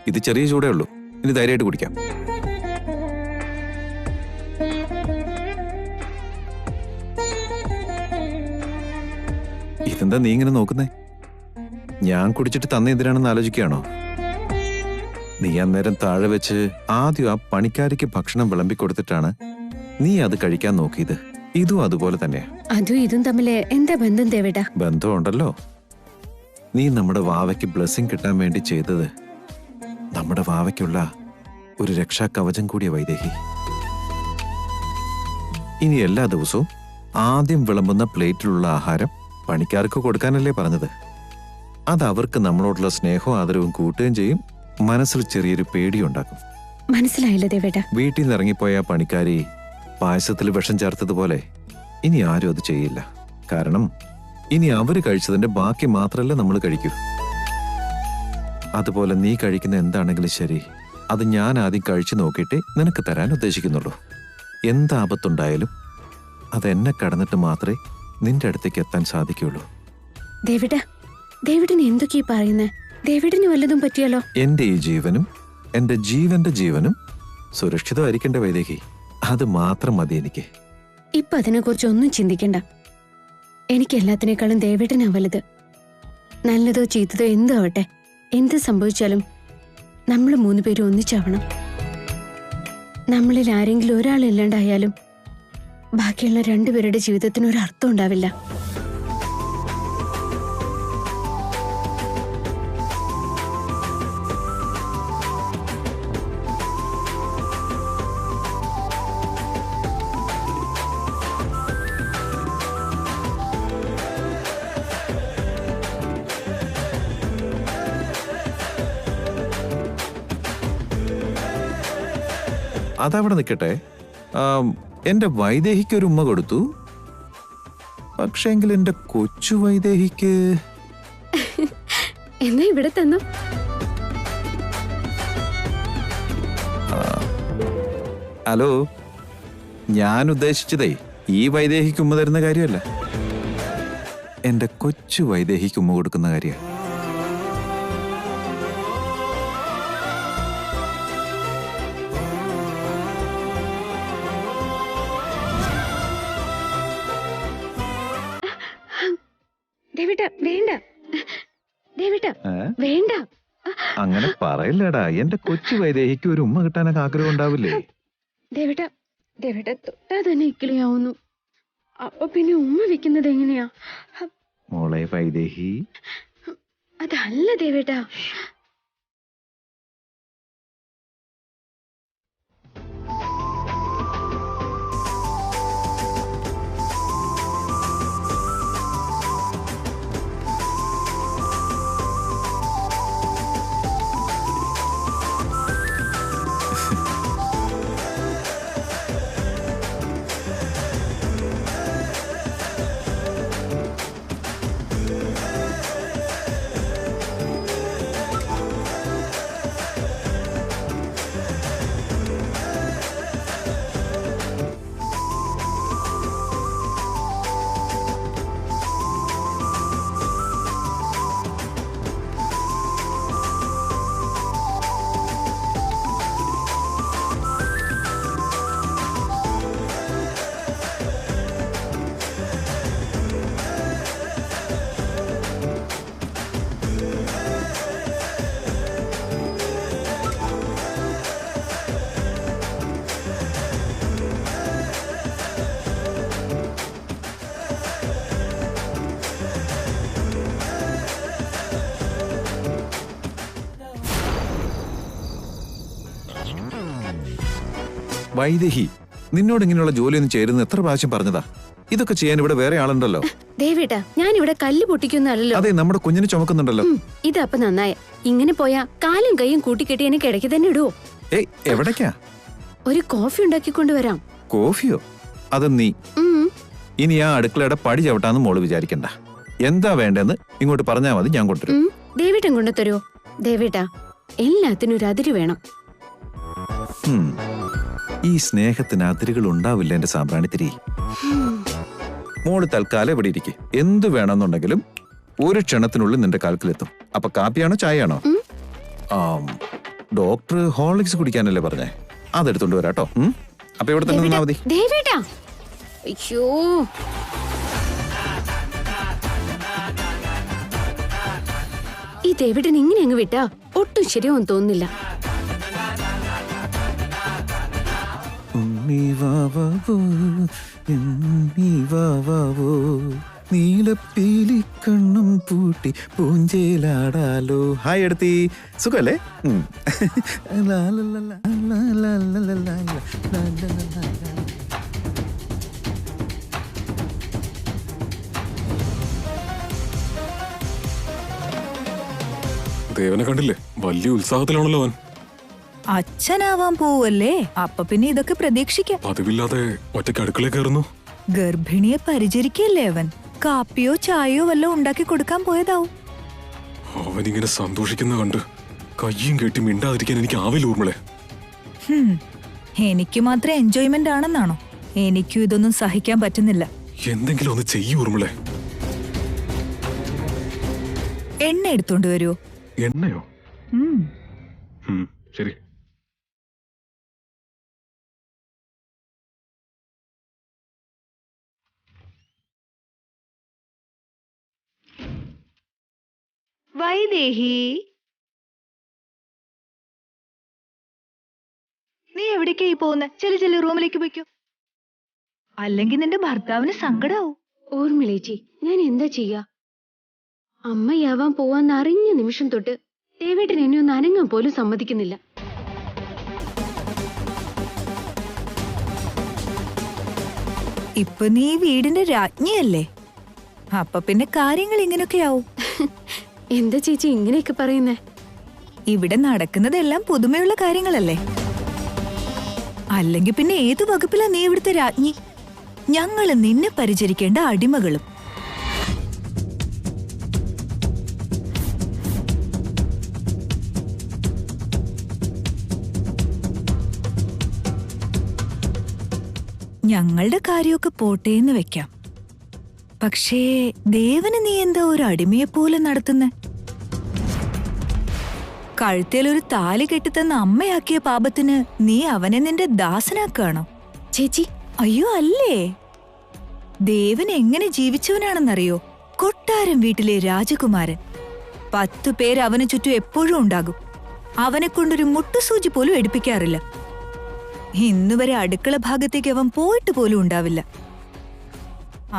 ഇത് ചെറിയ ചൂടേ ഉള്ളൂ, ഇനി ധൈര്യമായിട്ട് കുടിക്കാം. ഇതെന്താ നീ ഇങ്ങനെ നോക്കുന്നേ? ഞാൻ കുടിച്ചിട്ട് തന്നെ എന്തിനാണെന്ന് ആലോചിക്കുകയാണോ? നീ അന്നേരം താഴെ വെച്ച് ആദ്യം ആ പണിക്കാരിക്ക് ഭക്ഷണം വിളമ്പിക്കൊടുത്തിട്ടാണ് നീ അത് കഴിക്കാൻ നോക്കിയത്. ഇതും അതുപോലെ തന്നെയാ. അതും ഇതും തമ്മില് എന്താ ബന്ധം ദേവേട്ട? ബന്ധമുണ്ടല്ലോ. നീ നമ്മുടെ വാവയ്ക്ക് ബ്ലെസ്സിങ് കിട്ടാൻ വേണ്ടി ചെയ്തത് നമ്മുടെ വാവയ്ക്കുള്ള ഒരു രക്ഷാ കവചം കൂടിയ വൈദേഹി. ഇനി എല്ലാ ദിവസവും ആദ്യം വിളമ്പുന്ന പ്ലേറ്റിലുള്ള ആഹാരം പണിക്കാർക്ക് കൊടുക്കാനല്ലേ പറഞ്ഞത്? അത് അവർക്ക് നമ്മളോടുള്ള സ്നേഹവും ആദരവും കൂട്ടുകയും ചെയ്യും, മനസ്സിൽ ചെറിയൊരു പേടിയുണ്ടാക്കും. മനസ്സിലായില്ല ദേവേട്ട. വീട്ടിൽ നിന്ന് ഇറങ്ങിപ്പോയ പണിക്കാരി പായസത്തിൽ വിഷം ചേർത്തതുപോലെ ഇനി ആരും അത് ചെയ്യില്ല. കാരണം ഇനി അവര് കഴിച്ചതിന്റെ ബാക്കി മാത്രമല്ല നമ്മൾ കഴിക്കൂ. അതുപോലെ നീ കഴിക്കുന്ന എന്താണെങ്കിലും ശരി, അത് ഞാൻ ആദ്യം കഴിച്ചു നോക്കിയിട്ടേ നിനക്ക് തരാൻ ഉദ്ദേശിക്കുന്നുള്ളൂ. എന്താപത്തുണ്ടായാലും അതെന്നെ കടന്നിട്ട് മാത്രമേ നിന്റെ അടുത്തേക്ക് എത്താൻ സാധിക്കുള്ളൂ. ദേവേട്ട, ദേവേട്ടന് എന്തൊക്കെയാ പറയുന്നേ? ദേവേട്ടന് വല്ലതും പറ്റിയാലോ? എന്റെ ഈ ജീവനും എന്റെ ജീവന്റെ ജീവനും സുരക്ഷിതമായിരിക്കേണ്ട വൈദേഹി, അത് മാത്രം മതി എനിക്ക്. ഇപ്പൊ അതിനെക്കുറിച്ച് ഒന്നും ചിന്തിക്കണ്ട. എനിക്ക് എല്ലാത്തിനേക്കാളും ദേവേട്ടനാ വലുത്. നല്ലതോ ചീത്തതോ എന്തോ ആവട്ടെ, എന്ത് സംഭവിച്ചാലും നമ്മൾ 3 പേരും ഒന്നിച്ചാവണം. നമ്മളിൽ ആരെങ്കിലും ഒരാളില്ലാണ്ടായാലും ബാക്കിയുള്ള 2 പേരുടെ ജീവിതത്തിന് ഒരു അർത്ഥം ഉണ്ടാവില്ല. അതവിടെ നിൽക്കട്ടെ. എന്റെ വൈദേഹിക്ക് ഒരു ഉമ്മ കൊടുത്തു, പക്ഷെങ്കിൽ എന്റെ കൊച്ചു വൈദേഹിക്ക് എന്നാ ഇവിടെ തന്നു. ഹലോ, ഞാൻ ഉദ്ദേശിച്ചതേ ഈ വൈദേഹിക്ക് ഉമ്മ തരുന്ന കാര്യമല്ല, എന്റെ കൊച്ചു വൈദേഹിക്ക് ഉമ്മ കൊടുക്കുന്ന കാര്യമാണ്. വേണ്ട, അങ്ങനെ പറയില്ലടാ. എന്റെ കൊച്ചു വൈദേഹിക്ക് ഒരു ഉമ്മ കിട്ടാനൊക്കെ ആഗ്രഹം ഉണ്ടാവില്ലേ? ദേവേട്ട, ദേവേട്ട തൊട്ടാ തന്നെ ഇക്കിളിയാവുന്നു. അപ്പൊ പിന്നെ ഉമ്മ വെക്കുന്നത് എങ്ങനെയാ? മോളെ വൈദേഹി, അതല്ല ദേവേട്ട. വൈദേഹി, നിന്നോട് ഇങ്ങനെയുള്ള ജോലിയൊന്നും ചേരുന്ന എത്ര പ്രാവശ്യം പറഞ്ഞതാ? ഇതൊക്കെ ചെയ്യാൻ ഇവിടെ വേറെ ആളുണ്ടല്ലോ. ദേവേട്ടാ, ഞാൻ ഇവിടെ കല്ല് പൊട്ടിക്കുന്നല്ലോ. അതെ, നമ്മുടെ കുഞ്ഞിനെ ചുമക്കുന്നുണ്ടല്ലോ. ഇതപ്പൊ നന്നായ. ഇങ്ങനെ പോയാ കാലും കൈയും കൂട്ടിക്കെട്ടി എനിക്ക് ഇടയ്ക്ക് തന്നെ ഇടുവോ? ഏയ്, എവിടേക്കാ? ഒരു കോഫി ഉണ്ടാക്കിക്കൊണ്ടുവരാം. കോഫിയോ? അത് നീ ഇനി ആ അടുക്കളയുടെ പടി ചവിട്ടാന്ന് മോള് വിചാരിക്കണ്ട. എന്താ വേണ്ടെന്ന് ഇങ്ങോട്ട് പറഞ്ഞാൽ മതി, ഞാൻ കൊണ്ടുവരും. ദേവേട്ടൻ കൊണ്ടുതരുമോ? ദേവേട്ടാ, എല്ലാത്തിനും ഒരു അതിര് വേണം. ഈ സ്നേഹത്തിന് അതിരുകൾ ഉണ്ടാവില്ല എന്റെ സാമ്പ്രാണിത്തിരി. മോള് തൽക്കാലം ഇവിടെ ഇരിക്കെ. എന്തു വേണമെന്നുണ്ടെങ്കിലും ഒരു ക്ഷണത്തിനുള്ളിൽ നിന്റെ കാൽക്കിലെത്തും. അപ്പൊ കാപ്പിയാണോ ചായയാണോ? ഡോക്ടർ ഹോർലിക്സ് കുടിക്കാനല്ലേ പറഞ്ഞേ? അതെടുത്തോണ്ട് വരാട്ടോ. അപ്പൊ ഇവിടെ തന്നെ നിന്നാ മതി. ദേവേട്ടാ, അയ്യോ, ഈ ദേവേട്ടൻ ഇങ്ങനെ അങ്ങ് വിട്ടാ ഒട്ടും ശരിയാവും തോന്നുന്നില്ല. നീലപ്പീലി കണ്ണും പൂട്ടി പൂഞ്ചേലാടാലോ. ഹായ് എടുത്തി, സുഖല്ലേ? ദേവനെ കണ്ടില്ലേ? വലിയ ഉത്സാഹത്തിലാണല്ലോ അവൻ. അച്ഛനാവാൻ പോവല്ലേ, അപ്പൊ പിന്നെ ഇതൊക്കെ പ്രതീക്ഷിക്കാം. പതിവില്ലാതെ ഒറ്റയ്ക്ക് അടുക്കളയിൽ കയറുന്നു. ഗർഭിണിയെ പരിചരിക്കല്ലേ അവൻ. കാപ്പിയോ ചായയോ വല്ലതും ഉണ്ടാക്കി കൊടുക്കാൻ പോയതാവും. അവനിങ്ങനെ സന്തോഷിക്കുന്ന കണ്ട് കയ്യും കെട്ടി മിണ്ടാതിരിക്കാൻ എനിക്ക് ആവില്ല ഊർമിളെ. എനിക്ക് മാത്രം എൻജോയ്മെന്റ് ആണെന്നാണോ? എനിക്കും ഇതൊന്നും സഹിക്കാൻ പറ്റുന്നില്ല. എന്തെങ്കിലും ഒന്ന് ചെയ്യൂ ഊർമിളെ. എണ്ണ എടുത്തോണ്ട് വരുമോ? എണ്ണയോ? ശരി. വൈദേഹി, നീ എവിടേക്കായി പോകുന്നെ? ചെല്ലു റൂമിലേക്ക് പോയിക്കോ, അല്ലെങ്കിൽ നിന്റെ ഭർത്താവിന് സങ്കടാവും. ഓർമ്മിളേച്ചി, ഞാൻ എന്താ ചെയ്യാ? അമ്മയാവാൻ പോവാന്ന് അറിഞ്ഞ നിമിഷം തൊട്ട് ദേവേട്ടൻ എന്നെ ഒന്ന് അനങ്ങാൻ പോലും സമ്മതിക്കുന്നില്ല. ഇപ്പൊ നീ വീടിന്റെ രാജ്ഞിയല്ലേ, അപ്പൊ പിന്നെ കാര്യങ്ങൾ ഇങ്ങനെയൊക്കെയാവും. എന്താ ചേച്ചി ഇങ്ങനെയൊക്കെ പറയുന്നേ? ഇവിടെ നടക്കുന്നതെല്ലാം പുതുമയുള്ള കാര്യങ്ങളല്ലേ. അല്ലെങ്കിൽ പിന്നെ ഏതു വകുപ്പിലാ നീ ഇവിടുത്തെ രാജ്ഞി? ഞങ്ങള് നിന്നെ പരിചരിക്കേണ്ട അടിമകളും. ഞങ്ങളുടെ കാര്യമൊക്കെ പോട്ടേന്ന് വെക്കാം. പക്ഷേ ദേവന് നീ എന്താ ഒരു അടിമയെപ്പോലെ നടത്തുന്നെ? കഴുത്തേലൊരു താലി കെട്ടിത്തന്ന അമ്മയാക്കിയ പാപത്തിന് നീ അവനെ നിന്റെ ദാസനാക്കുകയാണോ? ചേച്ചി, അയ്യോ അല്ലേ. ദേവൻ എങ്ങനെ ജീവിച്ചവനാണെന്നറിയോ? കൊട്ടാരം വീട്ടിലെ രാജകുമാരൻ. 10 പേര് അവന് ചുറ്റും എപ്പോഴും ഉണ്ടാകും. അവനെ കൊണ്ടൊരു മുട്ടുസൂചി പോലും എടുപ്പിക്കാറില്ല. ഇന്നുവരെ അടുക്കള ഭാഗത്തേക്ക് അവൻ പോയിട്ട് പോലും ഉണ്ടാവില്ല.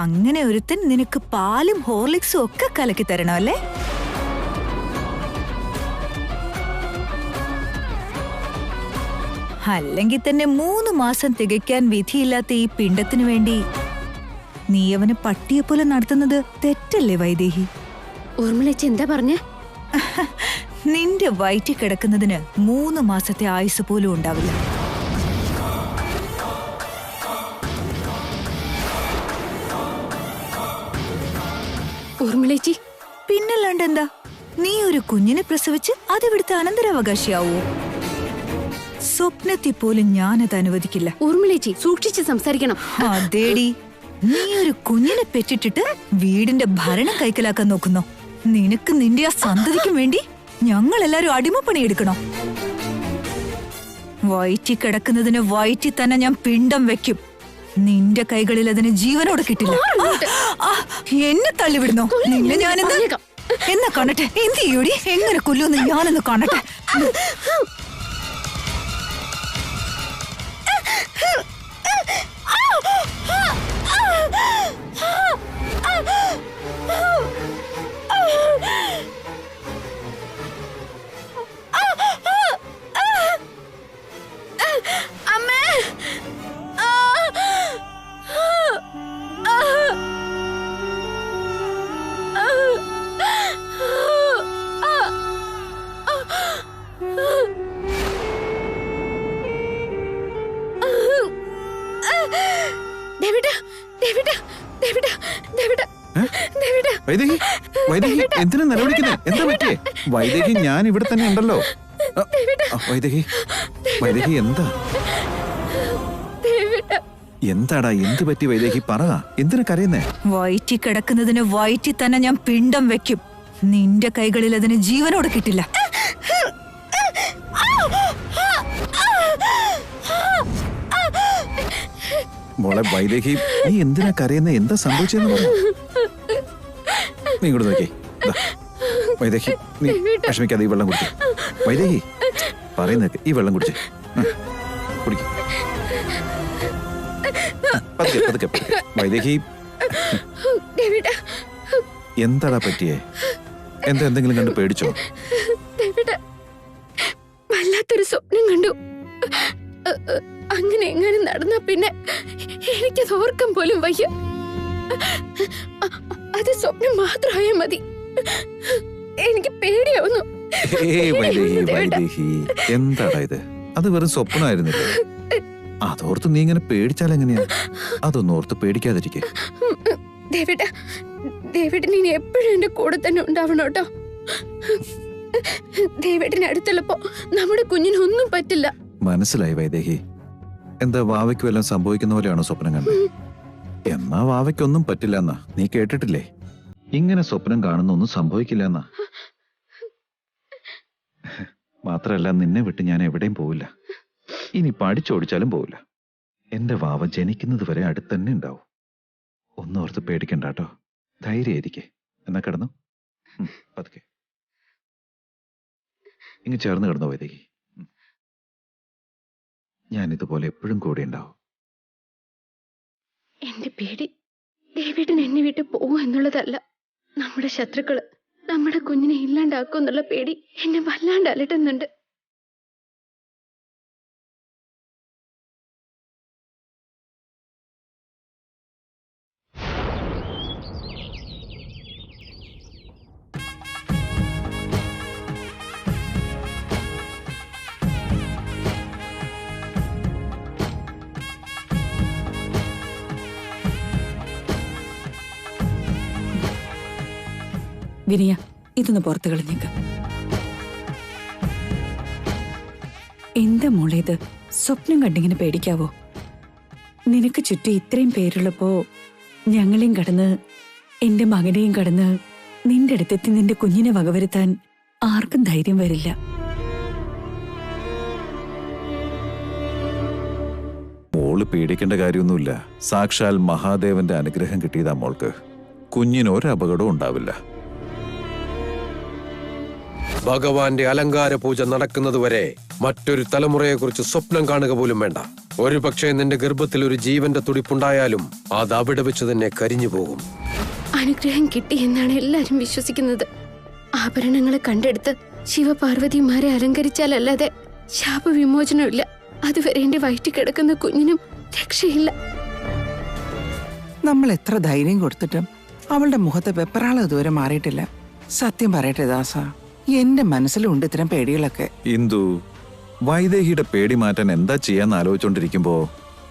അങ്ങനെ ഒരുത്തൻ നിനക്ക് പാലും ഹോർലിക്സും ഒക്കെ കലക്കി തരണം അല്ലേ? അല്ലെങ്കിൽ തന്നെ 3 മാസം തികയ്ക്കാൻ വിധിയില്ലാത്ത ഈ പിണ്ടത്തിനു വേണ്ടി നീ അവനെ പട്ടിയെപ്പോലെ നടത്തുന്നത് തെറ്റല്ലേ വൈദേഹി? ഓർമ്മിളേച്ചി എന്താ പറഞ്ഞേ? നിന്റെ വയറ്റിൽ കിടക്കുന്നതിന് 3 മാസത്തെ ആയുസ് പോലും ഉണ്ടാവില്ല. ഓർമ്മിളേച്ചി, പിന്നല്ലാണ്ട് എന്താ? നീ ഒരു കുഞ്ഞിനെ പ്രസവിച്ച് അതിവിടുത്തെ അനന്തരാവകാശിയാവോ? സ്വപ്നത്തിൽ പോലും ഞാനത് അനുവദിക്കില്ല. ഓർമ്മിളേച്ചി, സൂക്ഷിച്ച് സംസാരിക്കണം. അതേടി, നീ ഒരു കുഞ്ഞിനെ പെറ്റിട്ടിട്ട് വീടിന്റെ ഭരണം കൈക്കലാക്കാൻ നോക്കുന്നോ? നിനക്ക് നിന്റെ ആ സന്തതിക്കും വേണ്ടി ഞങ്ങളെല്ലാരും അടിമപ്പണി എടുക്കണോ? വയറ്റി കിടക്കുന്നതിന് വയറ്റി തന്നെ ഞാൻ പിണ്ടം വെക്കും. നിന്റെ കൈകളിൽ അതിന് ജീവനോടെ കിട്ടില്ല. എന്നെ തള്ളിവിടുന്നോ? നിന്നെ ഞാനെന്താ എന്നാ കാണട്ടെ. എന്ത് ചെയ്യൂടി? എങ്ങനെ കൊല്ലുമെന്ന് ഞാനൊന്ന് കാണട്ടെ. വൈദേഹി, വൈദേഹി എന്തിനാ നിലവിളിക്കുന്നേ? എന്താ പറ്റിയേ? വൈദേഹി, ഞാൻ ഇവിടെ തന്നെ ഉണ്ടല്ലോ. വൈദേഹി, വൈദേഹി എന്താ? എന്താടാ എന്ത് പറ്റി വൈദേഹി പറ, എന്തിനാ കരയുന്നേ? വയറ്റി കിടക്കുന്നതിന് വയറ്റി തന്നെ ഞാൻ പിണ്ടം വെക്കും. നിന്റെ കൈകളിൽ അതിന് ജീവനോട് കിട്ടില്ല. മോളെ വൈദേഹി, നീ എന്തിനാ കരയുന്നേ? എന്താ സംഭവിച്ചെന്ന് പറ. നീ ഇങ്ങോട്ട് നോക്കി. വൈദേഹി, നീ വിഷമിക്കാതെ ഈ വെള്ളം കുടിച്ചു. വൈദേഹി പറയുന്നേക്ക്, ഈ വെള്ളം കുടിച്ചേ. കുടിക്ക. പതുക്കെ പതുക്കെ പതുക്കെ. വൈദേഹി, എന്താടാ പറ്റിയേ? എന്തെങ്കിലും കണ്ട് പേടിച്ചോ? വല്ലാത്തൊരു സ്വപ്നം കണ്ടു. അങ്ങനെ എങ്ങനെ നടന്ന പിന്നെ എനിക്കത് ഓർക്കാൻ പോലും വയ്യ. അത് സ്വപ്നം മാത്രമായാൽ മതി. എനിക്ക് പേടിയാവുന്നു. വൈദേഹി, എന്താടാ ഇത്? അത് വെറും സ്വപ്നമായിരുന്നില്ല. അതോർത്ത് നീ ഇങ്ങനെ പേടിച്ചാൽ എങ്ങനെയാ? അതൊന്നും ഓർത്ത് പേടിക്കാതിരിക്കേ. ദേവേട്ടൻ ഇനി എപ്പോഴും എന്റെ കൂടെ തന്നെ ഉണ്ടാവണം കേട്ടോ. ദേവേട്ടന് അടുത്തുള്ളപ്പോ നമ്മുടെ കുഞ്ഞിനൊന്നും പറ്റില്ല. മനസ്സിലായി വൈദേഹി. എന്താ വാവയ്ക്ക് വല്ലതും സംഭവിക്കുന്ന പോലെയാണോ സ്വപ്നം കണ്ടത്? എന്നാ വാവയ്ക്കൊന്നും പറ്റില്ല എന്നാ നീ കേട്ടിട്ടില്ലേ? ഇങ്ങനെ സ്വപ്നം കാണുന്നൊന്നും സംഭവിക്കില്ല എന്നാ. മാത്രല്ല, നിന്നെ വിട്ട് ഞാൻ എവിടെയും പോവില്ല. ഇനി പഠിച്ചോടിച്ചാലും പോവില്ല. എന്റെ വാവ ജനിക്കുന്നത് വരെ അടുത്തന്നെ ഉണ്ടാവും. ഒന്നോർത്ത് പേടിക്കണ്ട കേട്ടോ. ധൈര്യമായിരിക്കേ. എന്നാ കിടന്നു. പതുക്കെ ഇങ്ങ് ചേർന്ന് കിടന്നോ വൈദേഹി. ഞാൻ ഇതുപോലെ എപ്പോഴും കൂടെ ഉണ്ടാവും. എന്റെ പേടി ദേവേട്ടൻ എന്നെ വിട്ട് പോവും എന്നുള്ളതല്ല, നമ്മുടെ ശത്രുക്കള് നമ്മുടെ കുഞ്ഞിനെ ഇല്ലാണ്ടാക്കും എന്നുള്ള പേടി എന്നെ വല്ലാണ്ട് അലട്ടുന്നുണ്ട്. വിനിയ, ഇതൊന്ന് പുറത്തു കളഞ്ഞേക്ക്. എന്താ മോളെ ഇത്? സ്വപ്നം കണ്ടിങ്ങനെ പേടിക്കാവോ? നിനക്ക് ചുറ്റും ഇത്രയും പേരുള്ളപ്പോ ഞങ്ങളെയും കടന്ന് എന്റെ മകനെയും കടന്ന് നിന്റെ അടുത്തെത്തി നിന്റെ കുഞ്ഞിനെ വകവരുത്താൻ ആർക്കും ധൈര്യം വരില്ല. മോള് പേടിക്കേണ്ട കാര്യമൊന്നുമില്ല. സാക്ഷാൽ മഹാദേവന്റെ അനുഗ്രഹം കിട്ടിയതാ മോൾക്ക്. കുഞ്ഞിന് ഒരു അപകടവും ഉണ്ടാവില്ല. ഭഗവാന്റെ അലങ്കാര പൂജ നടക്കുന്നതുവരെ മറ്റൊരു തലമുറയെക്കുറിച്ച് സ്വപ്നം കാണുക പോലും വേണ്ട. ഒരു പക്ഷേ നിന്റെ ഗർഭത്തിൽ ഒരു ജീവന്റെ തുടിപ്പുണ്ടായാലും അത് അവിടെ വെച്ച് തന്നെ കരിഞ്ഞു പോകും. അനുഗ്രഹം കിട്ടി എന്നാണ് എല്ലാരും വിശ്വസിക്കുന്നത്. ആഭരണങ്ങളെ കണ്ടെടുത്ത് ശിവപാർവതിമാരെ അലങ്കരിച്ചാലല്ലാതെ ശാപവിമോചനമില്ല. അതുവരെ എന്റെ വയറ്റിൽ കിടക്കുന്ന കുഞ്ഞിനും രക്ഷയില്ല. നമ്മൾ എത്ര ധൈര്യം കൊടുത്തിട്ടും അവളുടെ മുഖത്തെ വെപ്രാളം ഇതുവരെ മാറിയിട്ടില്ല. സത്യം പറയട്ടെ ദാസ, എന്റെ മനസ്സിലുണ്ട് ഇത്തരം പേടികളൊക്കെ. ഇന്ദു, വൈദേഹിയുടെ പേടി മാറ്റാൻ എന്താ ചെയ്യാന്ന് ആലോചിച്ചോണ്ടിരിക്കുമ്പോ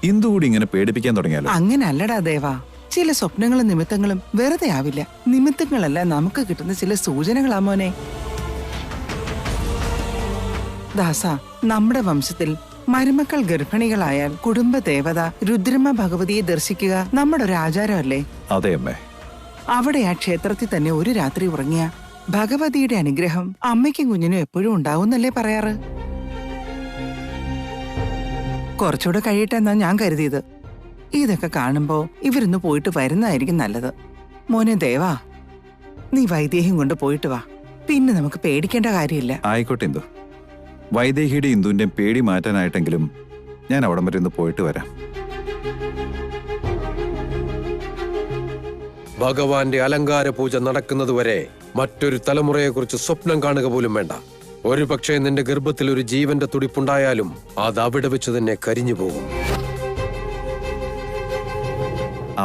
ഇന്ദു കൂടി ഇങ്ങനെ പേടിപ്പിക്കാൻ തുടങ്ങിയാലോ? അങ്ങനെ അല്ലടാ ദേവാ. ചില സ്വപ്നങ്ങളും നിമിത്തങ്ങളും വെറുതെ ആവില്ല. നിമിത്തങ്ങളല്ല, നമുക്ക് കിട്ടുന്ന ചില സൂചനകളാ മോനെ. ദാസ, നമ്മുടെ വംശത്തിൽ മരുമക്കൾ ഗർഭിണികളായാൽ കുടുംബ ദേവത രുദ്രമ ഭഗവതിയെ ദർശിക്കുക നമ്മുടെ ഒരു ആചാരമല്ലേ? അതെ അമ്മേ. അവിടെ ആ ക്ഷേത്രത്തിൽ തന്നെ ഒരു രാത്രി ഉറങ്ങിയ ഭഗവതിയുടെ അനുഗ്രഹം അമ്മയ്ക്കും കുഞ്ഞിനും എപ്പോഴും ഉണ്ടാവുന്നല്ലേ പറയാറ്. കുറച്ചുകൂടെ കഴിയട്ടെന്നാ ഞാൻ കരുതിയത്. ഇതൊക്കെ കാണുമ്പോ ഇവരൊന്ന് പോയിട്ട് വരുന്നതായിരിക്കും നല്ലത്. മോനെ ദേവാ, നീ വൈദേഹ്യം കൊണ്ട് പോയിട്ട് വാ. പിന്നെ നമുക്ക് പേടിക്കേണ്ട കാര്യമില്ല. ആയിക്കോട്ടെ ഇന്ദു. വൈദേഹിയുടെ ഇന്ദുവിന്റെയും പേടി മാറ്റാനായിട്ടെങ്കിലും ഞാൻ അവിടം വരെ ഒന്ന് പോയിട്ട് വരാം. ഭഗവാന്റെ അലങ്കാര പൂജ നടക്കുന്നതുവരെ മറ്റൊരു തലമുറയെക്കുറിച്ച് സ്വപ്നം കാണുക പോലും വേണ്ട. ഒരു പക്ഷേ നിന്റെ ഗർഭത്തിൽ ഒരു ജീവന്റെ തുടിപ്പുണ്ടായാലും അത് അവിടെ വെച്ച് തന്നെ കരിഞ്ഞു പോകും.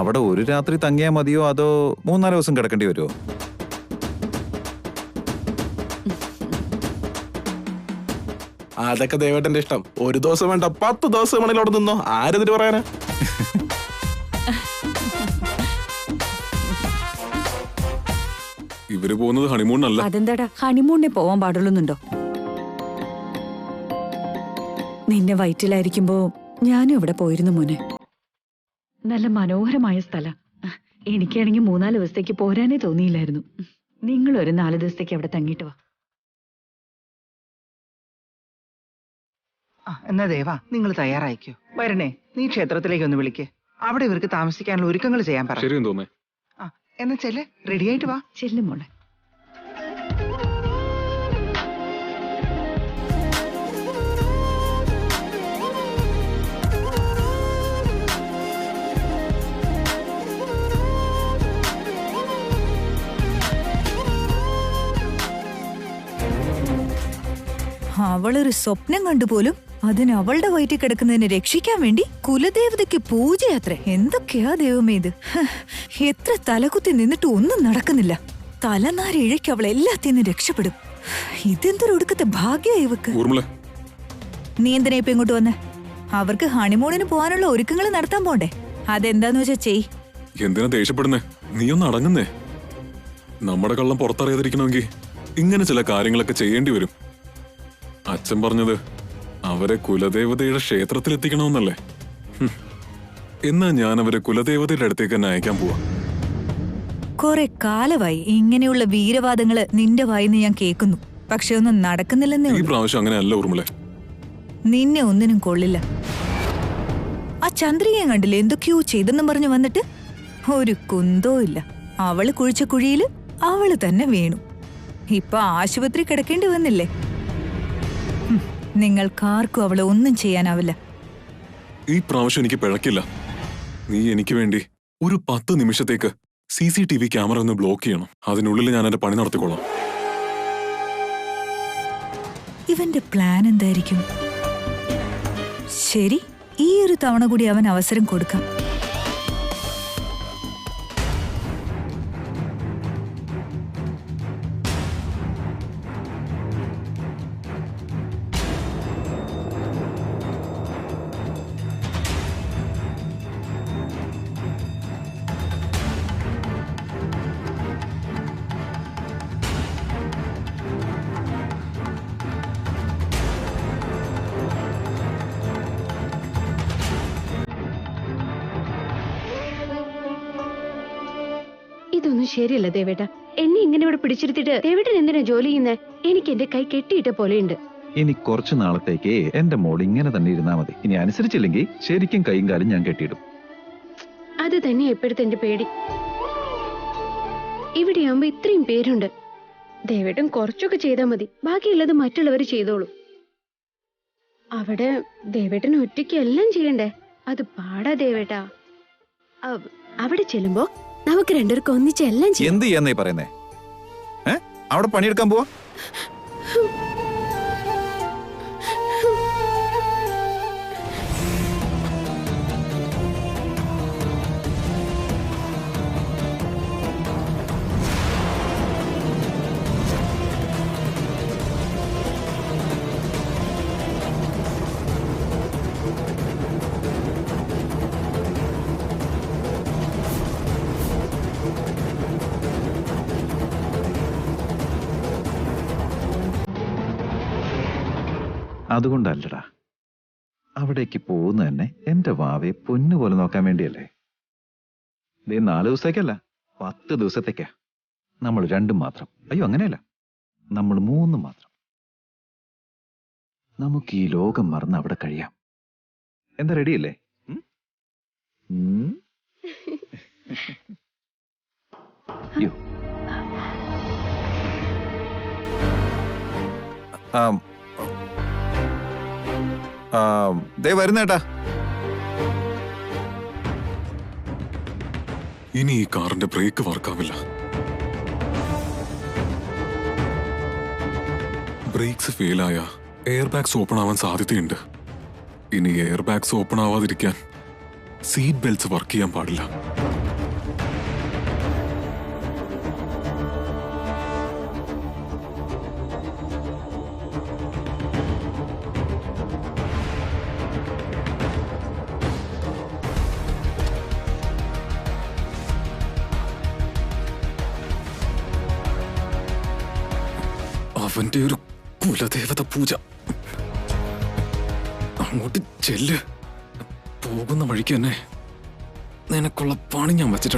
അവിടെ ഒരു രാത്രി തങ്ങിയാ മതിയോ അതോ 3-4 ദിവസം കിടക്കേണ്ടി വരുമോ? അതൊക്കെ ദേവേട്ടന്റെ ഇഷ്ടം. ഒരു ദിവസം വേണ്ട, 10 ദിവസം വേണമെങ്കിൽ അവിടെ നിന്നോ. ആരെന്നിട്ട് പറയാനാ? ഇവര് പോകുന്നത് ഹണിമൂണല്ല. അതെന്താടാ, ഹണിമൂണിനെ പോവാൻ പാടുള്ളുന്നുണ്ടോ? നിന്നെ വയറ്റിലായിരിക്കുമ്പോ ഞാനും ഇവിടെ പോയിരുന്നു മോനെ. നല്ല മനോഹരമായ സ്ഥലം. എനിക്കാണെങ്കിൽ 3-4 ദിവസത്തേക്ക് പോരാനേ തോന്നിയില്ലായിരുന്നു. നിങ്ങൾ ഒരു 4 ദിവസത്തേക്ക് അവിടെ തങ്ങിയിട്ട് വാ. എന്നാ ദേവാ, നിങ്ങൾ തയ്യാറായിക്കോ. വരണേ, നീ ക്ഷേത്രത്തിലേക്ക് ഒന്ന് വിളിക്ക്. അവിടെ ഇവർക്ക് താമസിക്കാനുള്ള ഒരുക്കങ്ങൾ ചെയ്യാൻ പറ. ശരി തോമേ. എന്നാ ചെല്ല്, റെഡി ആയിട്ട് വാ. ചെല്ലും മോളെ. അവളൊരു സ്വപ്നം കണ്ടുപോലും അതിന് അവളുടെ വയറ്റിൽ കിടക്കുന്നതിനെ രക്ഷിക്കാൻ വേണ്ടി കുലദേവതയ്ക്ക് പൂജയാത്രേ. എന്തൊക്കെയാ ദൈവമേ ഇത്! എത്ര തലകുത്തി നിന്നിട്ട് ഒന്നും നടക്കുന്നില്ല. തലനാരിഴയ്ക്ക് അവൾ എല്ലാത്തിനും രക്ഷപ്പെടും. ഇതെന്തൊരു ഒടുക്കത്തെ ഭാഗ്യ ഇവക്ക്. നീ എന്തിനാ ഇപ്പൊ ഇങ്ങോട്ട് വന്നേ? അവർക്ക് ഹണിമൂണിന് പോകാനുള്ള ഒരുക്കങ്ങൾ നടത്താൻ പോണ്ടേ? അതെന്താന്ന് വെച്ചാ ചെയ്. എന്തിനാ ദേഷ്യപ്പെടുന്നേ? നീ ഒന്ന് അടങ്ങുന്നേ. നമ്മുടെ കള്ളം പുറത്തറിയാതിരിക്കണമെങ്കിൽ ഇങ്ങനെ ചില കാര്യങ്ങളൊക്കെ ചെയ്യേണ്ടി വരും. അച്ഛൻ പറഞ്ഞത് അവരെ കുലദേവതയുടെ ക്ഷേത്രത്തിലെത്തിക്കണമെന്നല്ലേ? എന്നാ ഞാൻ അവരെ കുലദേവതയുടെ അടുത്തേക്ക് തന്നെ അയക്കാൻ പോവാ. കുറെ കാലമായി ഇങ്ങനെയുള്ള വീരവാദങ്ങള് നിന്റെ വായിന്ന് ഞാൻ കേൾക്കുന്നു. പക്ഷെ ഒന്നും നടക്കുന്നില്ലെന്നേ ഈ ഉള്ളൂ. പ്രാവശ്യം അങ്ങനെയല്ല ഊർമിളെ. നിന്നെ ഒന്നിനും കൊള്ളില്ല. ആ ചന്ദ്രികയും കണ്ടില്ലേ എന്തൊക്കെയോ ചെയ്തെന്നും പറഞ്ഞു വന്നിട്ട് ഒരു കുന്തോ ഇല്ല. അവള് കുഴിച്ച കുഴിയില് അവള് തന്നെ വീണു. ഇപ്പൊ ആശുപത്രി കിടക്കേണ്ടി വന്നില്ലേ? നിങ്ങൾക്കാർക്കും അവളെ ഒന്നും ചെയ്യാനാവില്ല. ഈ പ്രാവശ്യം എനിക്ക് പിഴക്കില്ല. നീ എനിക്ക് വേണ്ടി ഒരു 10 നിമിഷത്തേക്ക് CCTV ക്യാമറ ഒന്ന് ബ്ലോക്ക് ചെയ്യണം. അതിനുള്ളിൽ ഞാൻ എന്റെ പണി നടത്തിക്കോളാം. ഇവന്റെ പ്ലാൻ എന്തായിരിക്കും? ശരി, ഈ ഒരു തവണ കൂടി അവൻ അവസരം കൊടുക്കാം. ഇതൊന്നും ശരിയല്ല ദേവേട്ട. എന്നെ ഇങ്ങനെ ഇവിടെ പിടിച്ചിരുത്തിട്ട് ദേവേട്ടൻ എന്തിനാ ജോലി ചെയ്യുന്നേ? എനിക്ക് എന്റെ കൈ കെട്ടിയിട്ട പോലെയുണ്ട്. ഇനി കുറച്ചു നാളത്തേക്ക് എന്റെ മോൾ ഇങ്ങനെ തന്നെ ഇരുന്നാ മതി. ഇനി അനുസരിച്ചില്ലെങ്കിൽ ശരിക്കും കൈയും കാലും ഞാൻ കെട്ടിയിടും. അത് തന്നെ എപ്പോഴത്തെ എന്റെ പേടി. ഇവിടെയാകുമ്പോ ഇത്രയും പേരുണ്ട്. ദേവേട്ടൻ കുറച്ചൊക്കെ ചെയ്താൽ മതി. ബാക്കിയുള്ളത് മറ്റുള്ളവർ ചെയ്തോളൂ. അവിടെ ദേവേട്ടൻ ഒറ്റയ്ക്ക് എല്ലാം ചെയ്യണ്ടേ? അത് പാടാ ദേവേട്ടാ. അവിടെ ചെല്ലുമ്പോ നമുക്ക് രണ്ടുപേർക്ക് ഒന്നിച്ച് എല്ലാം ചെയ്യാം. എന്ത് ചെയ്യാന്നേ പറയുന്നേ? അവിടെ പണിയെടുക്കാൻ പോവാ? അതുകൊണ്ടല്ലടാ, അവിടേക്ക് പോകുന്ന തന്നെ എന്റെ വാവയെ പൊന്നുപോലെ നോക്കാൻ വേണ്ടിയല്ലേ. 4 ദിവസത്തേക്കല്ല, 10 ദിവസത്തേക്കാ. നമ്മൾ 2 മാത്രം. അയ്യോ, അങ്ങനെയല്ല, നമ്മൾ 3 മാത്രം. നമുക്ക് ഈ ലോകം മറന്ന് അവിടെ കഴിയാം. എന്താ, റെഡിയല്ലേ? അയ്യോ, ദേ വരുന്നേട്ടാ. ഇനി ഈ കാറിന്റെ ബ്രേക്ക് വർക്കാവില്ല. ബ്രേക്സ് ഫെയിലായ എയർ ബാഗ്സ് ഓപ്പൺ ആവാൻ സാധ്യതയുണ്ട്. ഇനി എയർ ബാഗ്സ് ഓപ്പൺ ആവാതിരിക്കാൻ സീറ്റ് ബെൽറ്റ്സ് വർക്ക് ചെയ്യാൻ പാടില്ല. അവന്റെ ഒരു കുലദേവത പൂജ. അങ്ങോട്ട് ചെല്ല്. പോകുന്ന വഴിക്ക് തന്നെ നിനക്കുള്ള പണി ഞാൻ വച്ചിട്ടുണ്ട്.